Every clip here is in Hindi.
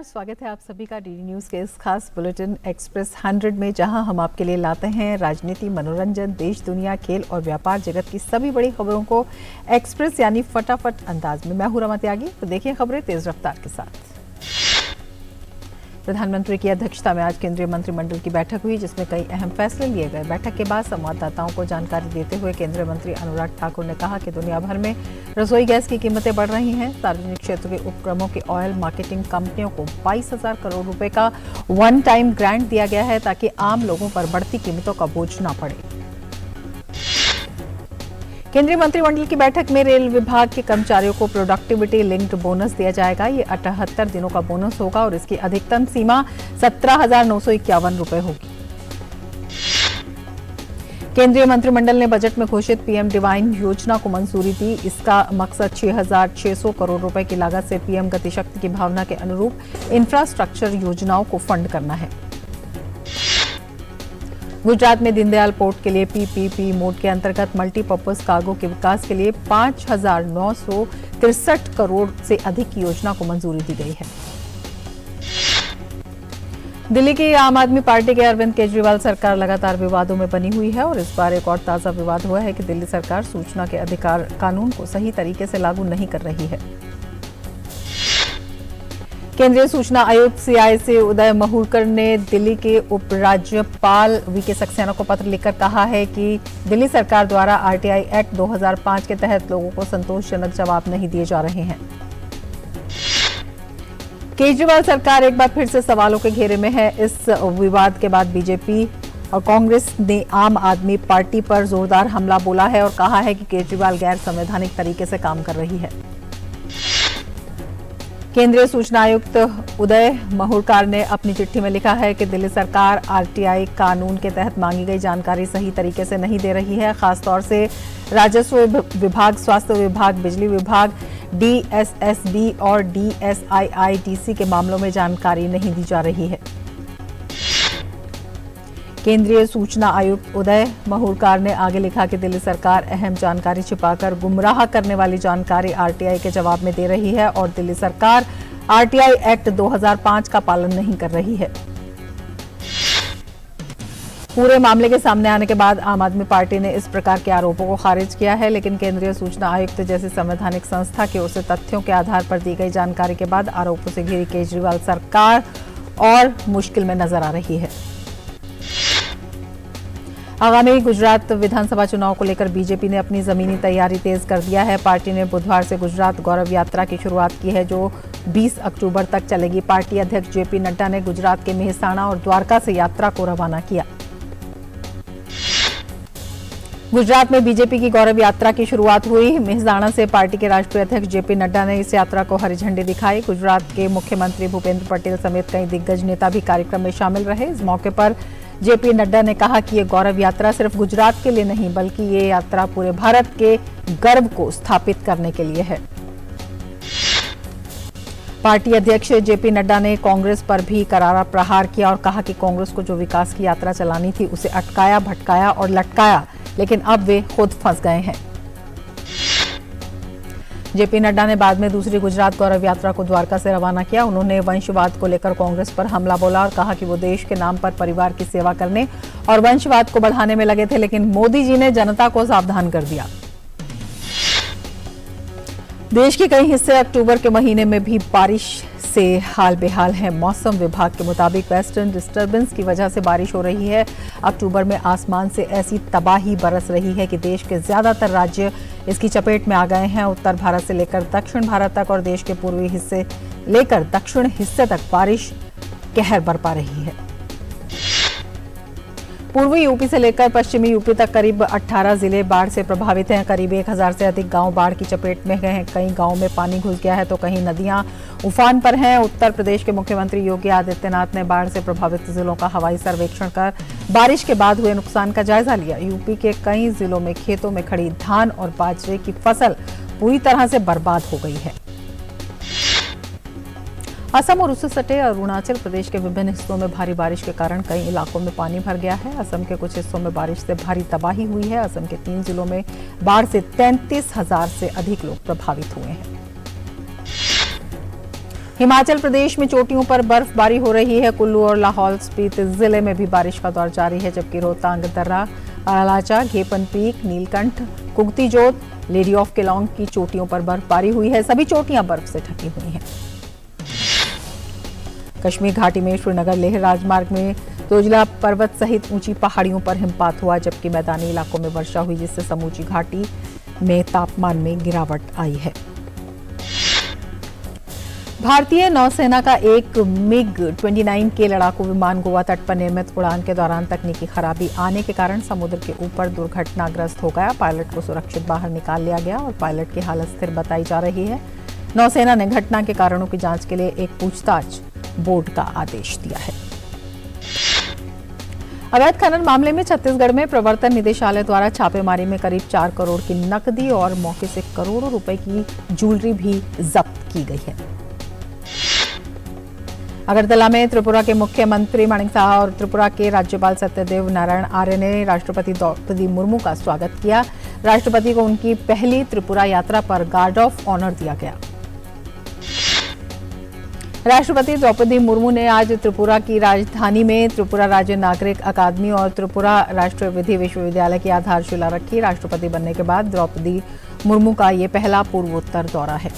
नमस्कार, स्वागत है आप सभी का डीडी न्यूज़ के इस खास बुलेटिन एक्सप्रेस 100 में, जहां हम आपके लिए लाते हैं राजनीति, मनोरंजन, देश दुनिया, खेल और व्यापार जगत की सभी बड़ी खबरों को एक्सप्रेस यानी फटाफट अंदाज में। मैं हूं रमा त्यागी, तो देखिए खबरें तेज रफ्तार के साथ। प्रधानमंत्री की अध्यक्षता में आज केंद्रीय मंत्रिमंडल की बैठक हुई, जिसमें कई अहम फैसले लिए गए। बैठक के बाद संवाददाताओं को जानकारी देते हुए केंद्रीय मंत्री अनुराग ठाकुर ने कहा कि दुनिया भर में रसोई गैस की कीमतें बढ़ रही हैं। सार्वजनिक क्षेत्र के उपक्रमों की ऑयल मार्केटिंग कंपनियों को 22,000 करोड़ रुपए का वन टाइम ग्रांट दिया गया है, ताकि आम लोगों पर बढ़ती कीमतों का बोझ न पड़े। केंद्रीय मंत्रिमंडल की बैठक में रेल विभाग के कर्मचारियों को प्रोडक्टिविटी लिंक्ड बोनस दिया जाएगा। ये 78 दिनों का बोनस होगा और इसकी अधिकतम सीमा 17,951 रुपए होगी। केंद्रीय मंत्रिमंडल ने बजट में घोषित पीएम डिवाइन योजना को मंजूरी दी। इसका मकसद 6,600 करोड़ रुपए की लागत से पीएम गतिशक्ति की भावना के अनुरूप इंफ्रास्ट्रक्चर योजनाओं को फंड करना है। गुजरात में दीनदयाल पोर्ट के लिए पीपीपी मोड के अंतर्गत मल्टीपर्पज कार्गो के विकास के लिए 5,963 करोड़ से अधिक की योजना को मंजूरी दी गई है। दिल्ली की आम आदमी पार्टी के अरविंद केजरीवाल सरकार लगातार विवादों में बनी हुई है और इस बार एक और ताजा विवाद हुआ है कि दिल्ली सरकार सूचना के अधिकार कानून को सही तरीके से लागू नहीं कर रही है। केंद्रीय सूचना आयुक्त सीआई से उदय महूरकर ने दिल्ली के उपराज्यपाल वीके सक्सेना को पत्र लिखकर कहा है कि दिल्ली सरकार द्वारा आरटीआई एक्ट 2005 के तहत लोगों को संतोषजनक जवाब नहीं दिए जा रहे हैं। केजरीवाल सरकार एक बार फिर से सवालों के घेरे में है। इस विवाद के बाद बीजेपी और कांग्रेस ने आम आदमी पार्टी पर जोरदार हमला बोला है और कहा है कि केजरीवाल गैर संवैधानिक तरीके से काम कर रही है। केंद्रीय सूचना आयुक्त उदय महूरकर ने अपनी चिट्ठी में लिखा है कि दिल्ली सरकार आरटीआई कानून के तहत मांगी गई जानकारी सही तरीके से नहीं दे रही है। खासतौर से राजस्व विभाग, स्वास्थ्य विभाग, बिजली विभाग, डीएसएसबी और डीएसआईआईटीसी के मामलों में जानकारी नहीं दी जा रही है। केंद्रीय सूचना आयुक्त उदय महूरकर ने आगे लिखा कि दिल्ली सरकार अहम जानकारी छिपाकर गुमराह करने वाली जानकारी आरटीआई के जवाब में दे रही है और दिल्ली सरकार आरटीआई एक्ट 2005 का पालन नहीं कर रही है। पूरे मामले के सामने आने के बाद आम आदमी पार्टी ने इस प्रकार के आरोपों को खारिज किया है, लेकिन केंद्रीय सूचना आयुक्त जैसी संवैधानिक संस्था की ओर से तथ्यों के आधार पर दी गई जानकारी के बाद आरोपों से घिरी केजरीवाल सरकार और मुश्किल में नजर आ रही है। आगामी गुजरात विधानसभा चुनाव को लेकर बीजेपी ने अपनी जमीनी तैयारी तेज कर दिया है। पार्टी ने बुधवार से गुजरात गौरव यात्रा की शुरुआत की है, जो 20 अक्टूबर तक चलेगी। पार्टी अध्यक्ष जेपी नड्डा ने गुजरात के मेहसाणा और द्वारका से यात्रा को रवाना किया। गुजरात में बीजेपी की गौरव यात्रा की शुरुआत हुई। मेहसाणा से पार्टी के राष्ट्रीय अध्यक्ष जेपी नड्डा ने इस यात्रा को हरी झंडी दिखाई। गुजरात के मुख्यमंत्री भूपेंद्र पटेल समेत कई दिग्गज नेता भी कार्यक्रम में शामिल रहे। इस मौके पर जेपी नड्डा ने कहा कि ये गौरव यात्रा सिर्फ गुजरात के लिए नहीं, बल्कि ये यात्रा पूरे भारत के गर्व को स्थापित करने के लिए है। पार्टी अध्यक्ष जेपी नड्डा ने कांग्रेस पर भी करारा प्रहार किया और कहा कि कांग्रेस को जो विकास की यात्रा चलानी थी, उसे अटकाया, भटकाया और लटकाया, लेकिन अब वे खुद फंस गए हैं। जेपी नड्डा ने बाद में दूसरी गुजरात गौरव यात्रा को द्वारका से रवाना किया। उन्होंने वंशवाद को लेकर कांग्रेस पर हमला बोला और कहा कि वो देश के नाम पर परिवार की सेवा करने और वंशवाद को बढ़ाने में लगे थे, लेकिन मोदी जी ने जनता को सावधान कर दिया। देश के कई हिस्से अक्टूबर के महीने में भी बारिश से हाल बेहाल है। मौसम विभाग के मुताबिक वेस्टर्न डिस्टर्बेंस की वजह से बारिश हो रही है। अक्टूबर में आसमान से ऐसी तबाही बरस रही है कि देश के ज्यादातर राज्य इसकी चपेट में आ गए हैं। उत्तर भारत से लेकर दक्षिण भारत तक और देश के पूर्वी हिस्से लेकर दक्षिण हिस्से तक बारिश कहर बरपा रही है। पूर्वी यूपी से लेकर पश्चिमी यूपी तक करीब 18 जिले बाढ़ से प्रभावित हैं। करीब 1000 से अधिक गांव बाढ़ की चपेट में हैं। कई गांवों में पानी घुस गया है तो कहीं नदियां उफान पर हैं। उत्तर प्रदेश के मुख्यमंत्री योगी आदित्यनाथ ने बाढ़ से प्रभावित जिलों का हवाई सर्वेक्षण कर बारिश के बाद हुए नुकसान का जायजा लिया। यूपी के कई जिलों में खेतों में खड़ी धान और बाजरे की फसल पूरी तरह से बर्बाद हो गई है। असम और उससे सटे अरुणाचल प्रदेश के विभिन्न हिस्सों में भारी बारिश के कारण कई इलाकों में पानी भर गया है। असम के कुछ हिस्सों में बारिश से भारी तबाही हुई है। असम के 3 जिलों में बाढ़ से 33,000 से अधिक लोग प्रभावित हुए हैं। हिमाचल प्रदेश में चोटियों पर बर्फबारी हो रही है। कुल्लू और लाहौल स्पीति जिले में भी बारिश का दौर जारी है, जबकि रोहतांग दर्रा, बारालाचा, घेपन पीक, नीलकंठ, कुगती जोत, लेडी ऑफ केलोंग की चोटियों पर बर्फबारी हुई है। सभी चोटियां बर्फ से ढकी हुई हैं। कश्मीर घाटी में श्रीनगर लेह राजमार्ग में तोजला पर्वत सहित ऊंची पहाड़ियों पर हिमपात हुआ, जबकि मैदानी इलाकों में वर्षा हुई, जिससे समूची घाटी में तापमान में गिरावट आई है। भारतीय नौसेना का एक MiG-29 के लड़ाकू विमान गोवा तट पर निर्मित उड़ान के दौरान तकनीकी खराबी आने के कारण समुद्र के ऊपर दुर्घटनाग्रस्त हो गया। पायलट को सुरक्षित बाहर निकाल लिया गया और पायलट की हालत स्थिर बताई जा रही है। नौसेना ने घटना के कारणों की जांच के लिए एक पूछताछ बोर्ड का आदेश दिया है। अवैध खनन मामले में छत्तीसगढ़ में प्रवर्तन निदेशालय द्वारा छापेमारी में करीब 4 करोड़ की नकदी और मौके से करोड़ों रुपए की ज्वेलरी भी जब्त की गई है। अगरतला में त्रिपुरा के मुख्यमंत्री माणिक साहा और त्रिपुरा के राज्यपाल सत्यदेव नारायण आर्य ने राष्ट्रपति द्रौपदी मुर्मू का स्वागत किया। राष्ट्रपति को उनकी पहली त्रिपुरा यात्रा पर गार्ड ऑफ ऑनर दिया गया। राष्ट्रपति द्रौपदी मुर्मू ने आज त्रिपुरा की राजधानी में त्रिपुरा राज्य नागरिक अकादमी और त्रिपुरा राष्ट्रीय विधि विश्वविद्यालय की आधारशिला रखी। राष्ट्रपति बनने के बाद द्रौपदी मुर्मू का ये पहला पूर्वोत्तर दौरा है।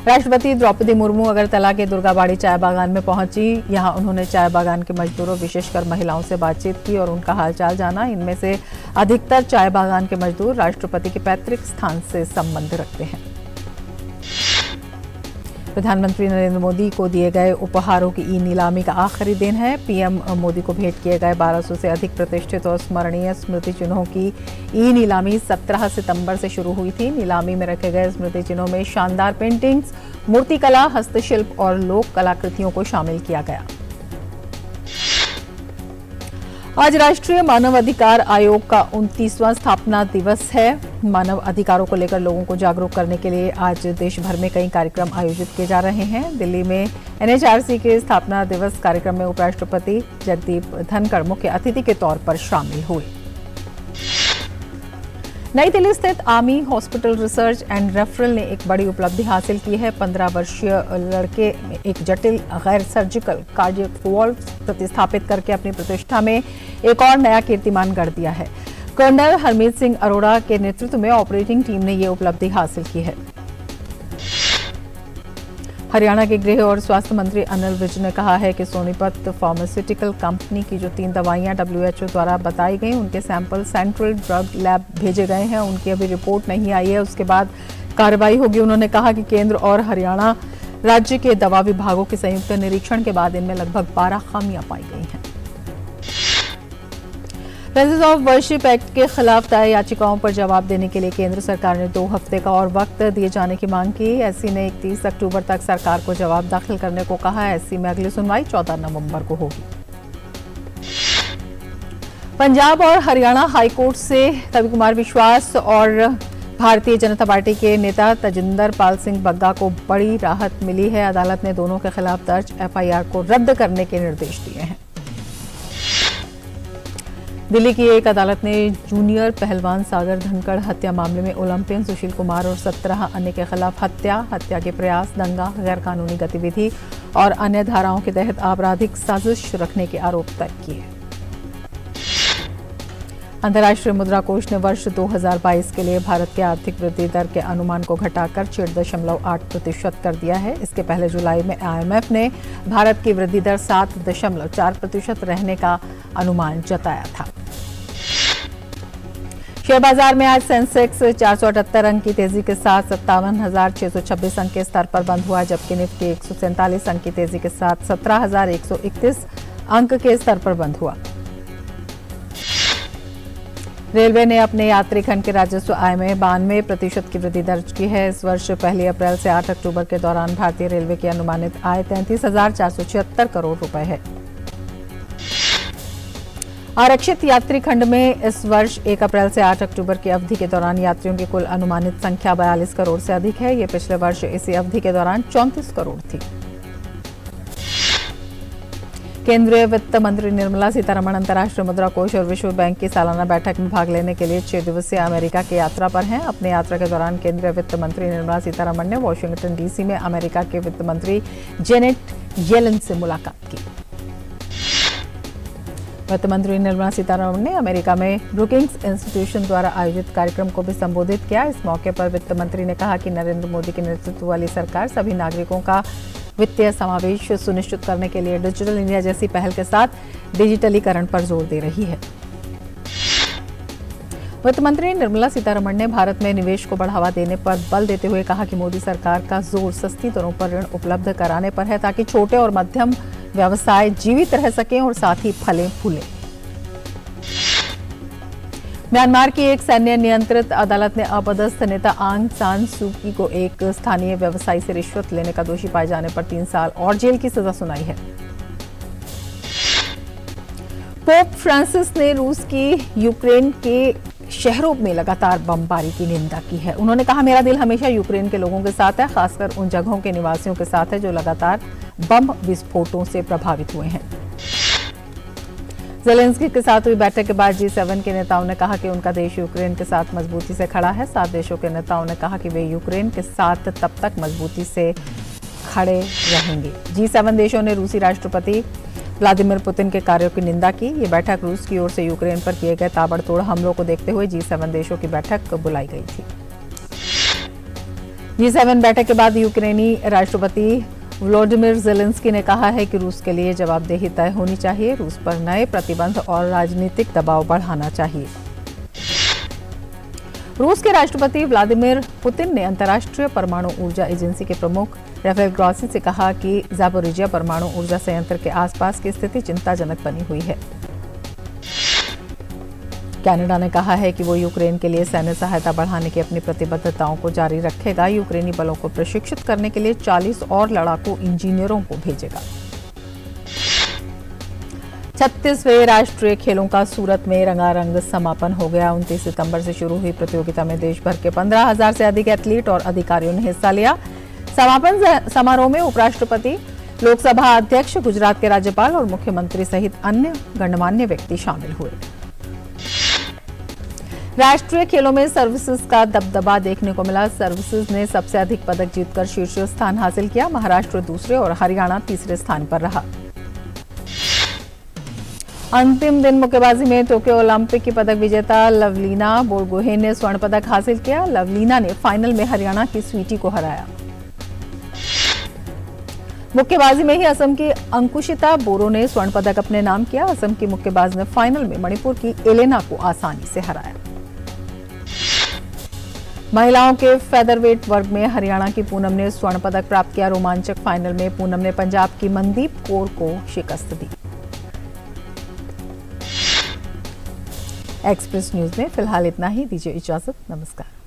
राष्ट्रपति द्रौपदी मुर्मू अगरतला के दुर्गाबाड़ी चाय बागान में पहुंची। यहां उन्होंने चाय बागान के मजदूरों, विशेषकर महिलाओं से बातचीत की और उनका हालचाल जाना। इनमें से अधिकतर चाय बागान के मजदूर राष्ट्रपति के पैतृक स्थान से संबंध रखते हैं। प्रधानमंत्री नरेंद्र मोदी को दिए गए उपहारों की ई-नीलामी का आखिरी दिन है। पीएम मोदी को भेंट किए गए 1200 से अधिक प्रतिष्ठित और स्मरणीय स्मृति चिन्हों की ई-नीलामी 17 सितंबर से शुरू हुई थी। नीलामी में रखे गए स्मृति चिन्हों में शानदार पेंटिंग्स, मूर्तिकला, हस्तशिल्प और लोक कलाकृतियों को शामिल किया गया। आज राष्ट्रीय मानव अधिकार आयोग का 29वां स्थापना दिवस है। मानव अधिकारों को लेकर लोगों को जागरूक करने के लिए आज देश भर में कई कार्यक्रम आयोजित किए जा रहे हैं। दिल्ली में NHRC के स्थापना दिवस कार्यक्रम में उपराष्ट्रपति जगदीप धनखड़ मुख्य अतिथि के तौर पर शामिल हुए। नई दिल्ली स्थित army hospital research and referral ने एक बड़ी उपलब्धि हासिल की है। 15 वर्षीय लड़के एक जटिल गैर सर्जिकल कार्डियक वॉल्व प्रतिस्थापित करके अपनी प्रतिष्ठा में एक और नया कीर्तिमान गढ़ दिया है। कर्नल हरमीत सिंह अरोड़ा के नेतृत्व में ऑपरेटिंग टीम ने यह उपलब्धि हासिल की है। हरियाणा के गृह और स्वास्थ्य मंत्री अनिल विज ने कहा है कि सोनीपत फार्मास्यूटिकल कंपनी की जो 3 दवाइयां WHO द्वारा बताई गई, उनके सैंपल सेंट्रल ड्रग लैब भेजे गए हैं। उनकी अभी रिपोर्ट नहीं आई है, उसके बाद कार्रवाई होगी। उन्होंने कहा कि केंद्र और हरियाणा राज्य के दवा विभागों के संयुक्त निरीक्षण के बाद इनमें लगभग 12 खामियां पाई गई हैं। प्रिंसेस ऑफ वर्शिप एक्ट के खिलाफ दायर याचिकाओं पर जवाब देने के लिए केंद्र सरकार ने 2 हफ्ते का और वक्त दिए जाने की मांग की। एससी ने 31 अक्टूबर तक सरकार को जवाब दाखिल करने को कहा है। एससी में अगली सुनवाई 14 नवंबर को होगी। पंजाब और हरियाणा हाईकोर्ट से कवि कुमार विश्वास और भारतीय जनता पार्टी के नेता तजिंदर पाल सिंह बग्गा को बड़ी राहत मिली है। अदालत ने दोनों के खिलाफ दर्ज FIR को रद्द करने के निर्देश दिए हैं। दिल्ली की एक अदालत ने जूनियर पहलवान सागर धनखड़ हत्या मामले में ओलंपियन सुशील कुमार और 17 अन्य के खिलाफ हत्या के प्रयास, दंगा, गैरकानूनी गतिविधि और अन्य धाराओं के तहत आपराधिक साजिश रखने के आरोप तय किए। अंतर्राष्ट्रीय मुद्रा कोष ने वर्ष 2022 के लिए भारत के आर्थिक वृद्धि दर के अनुमान को घटाकर 6.8% कर दिया है। इसके पहले जुलाई में IMF ने भारत की वृद्धि दर 7.4% रहने का अनुमान जताया था। शेयर बाजार में आज सेंसेक्स 478 अंक की तेजी के साथ 57,626 अंक के स्तर पर बंद हुआ, जबकि निफ्टी 147 अंक की तेजी के साथ 17,131 अंक के स्तर पर बंद हुआ। रेलवे ने अपने यात्री खंड के राजस्व आय में 92% की वृद्धि दर्ज की है। इस वर्ष 1 अप्रैल से 8 अक्टूबर के दौरान भारतीय रेलवे की अनुमानित आय 33,476 करोड़ रुपए है। आरक्षित यात्री खंड में इस वर्ष 1 अप्रैल से 8 अक्टूबर की अवधि के दौरान यात्रियों की कुल अनुमानित संख्या 42 करोड़ से अधिक है। ये पिछले वर्ष इसी अवधि के दौरान 34 करोड़ थी। केंद्रीय वित्त मंत्री निर्मला सीतारमण अंतर्राष्ट्रीय मुद्रा कोष और विश्व बैंक की सालाना बैठक में भाग लेने के लिए 6 दिवसीय अमेरिका की यात्रा पर हैं। अपनी यात्रा के दौरान केंद्रीय वित्त मंत्री निर्मला सीतारमण ने वॉशिंगटन डीसी में अमेरिका के वित्त मंत्री जेनेट येलन से मुलाकात की। वित्त मंत्री निर्मला सीतारमण ने अमेरिका में ब्रुकिंग्स इंस्टीट्यूशन द्वारा आयोजित कार्यक्रम को भी संबोधित किया। इस मौके पर वित्त मंत्री ने कहा कि नरेंद्र मोदी के नेतृत्व वाली सरकार सभी नागरिकों का वित्तीय समावेश सुनिश्चित करने के लिए डिजिटल इंडिया जैसी पहल के साथ डिजिटलीकरण पर जोर दे रही है। वित्त मंत्री निर्मला सीतारमण ने भारत में निवेश को बढ़ावा देने पर बल देते हुए कहा कि मोदी सरकार का जोर सस्ती दरों पर ऋण उपलब्ध कराने पर है ताकि छोटे और मध्यम व्यवसाय जीवित रह सकें और साथ ही फलें फूलें। म्यांमार की एक सैन्य नियंत्रित अदालत ने अपदस्थ नेता आंग सान सू की को एक स्थानीय व्यवसायी से रिश्वत लेने का दोषी पाए जाने पर 3 साल और जेल की सजा सुनाई है। पोप फ्रांसिस ने रूस की यूक्रेन के शहरों में लगातार बमबारी की निंदा की है। उन्होंने कहा, मेरा दिल हमेशा यूक्रेन के लोगों के साथ है, खासकर उन जगहों के निवासियों के साथ है जो लगातार बम विस्फोटों से प्रभावित हुए हैं। ज़ेलेंस्की के साथ हुई बैठक के बाद G7 के नेताओं ने कहा कि उनका देश यूक्रेन के साथ मजबूती से खड़ा है। 7 देशों के नेताओं ने कहा कि वे यूक्रेन के साथ तब तक मजबूती से खड़े रहेंगे। G7 देशों ने रूसी राष्ट्रपति व्लादिमीर पुतिन के कार्यों की निंदा की। ये बैठक रूस की ओर से यूक्रेन पर किए गए ताबड़तोड़ हमलों को देखते हुए G7 देशों की बैठक बुलाई गई थी। G7 बैठक के बाद यूक्रेनी राष्ट्रपति व्लादिमीर ज़ेलेंस्की ने कहा है कि रूस के लिए जवाबदेही तय होनी चाहिए, रूस पर नए प्रतिबंध और राजनीतिक दबाव बढ़ाना चाहिए। रूस के राष्ट्रपति व्लादिमीर पुतिन ने अंतर्राष्ट्रीय परमाणु ऊर्जा एजेंसी के प्रमुख राफेल ग्रॉसी से कहा कि ज़ापोरिजिया परमाणु ऊर्जा संयंत्र के आसपास की स्थिति चिंताजनक बनी हुई है। कनाडा ने कहा है कि वो यूक्रेन के लिए सैन्य सहायता बढ़ाने की अपनी प्रतिबद्धताओं को जारी रखेगा। यूक्रेनी बलों को प्रशिक्षित करने के लिए 40 और लड़ाकू इंजीनियरों को भेजेगा। 36वें राष्ट्रीय खेलों का सूरत में रंगारंग समापन हो गया। 29 सितंबर से शुरू हुई प्रतियोगिता में देश भर के 15,000 से अधिक एथलीट और अधिकारियों ने हिस्सा लिया। समापन समारोह में उपराष्ट्रपति, लोकसभा अध्यक्ष, गुजरात के राज्यपाल और मुख्यमंत्री सहित अन्य गणमान्य व्यक्ति शामिल हुए। राष्ट्रीय खेलों में सर्विसेज का दबदबा देखने को मिला। सर्विसेज ने सबसे अधिक पदक जीतकर शीर्ष स्थान हासिल किया। महाराष्ट्र दूसरे और हरियाणा तीसरे स्थान पर रहा। अंतिम दिन मुक्केबाजी में टोक्यो ओलंपिक की पदक विजेता लवलीना बोरगोहेन ने स्वर्ण पदक हासिल किया। लवलीना ने फाइनल में हरियाणा की स्वीटी को हराया। मुक्केबाजी में ही असम की अंकुशिता बोरो ने स्वर्ण पदक अपने नाम किया। असम की मुक्केबाज ने फाइनल में मणिपुर की एलेना को आसानी से हराया। महिलाओं के फेदरवेट वर्ग में हरियाणा की पूनम ने स्वर्ण पदक प्राप्त किया। रोमांचक फाइनल में पूनम ने पंजाब की मनदीप कौर को शिकस्त दी। एक्सप्रेस न्यूज में फिलहाल इतना ही। दीजिए इजाजत। नमस्कार।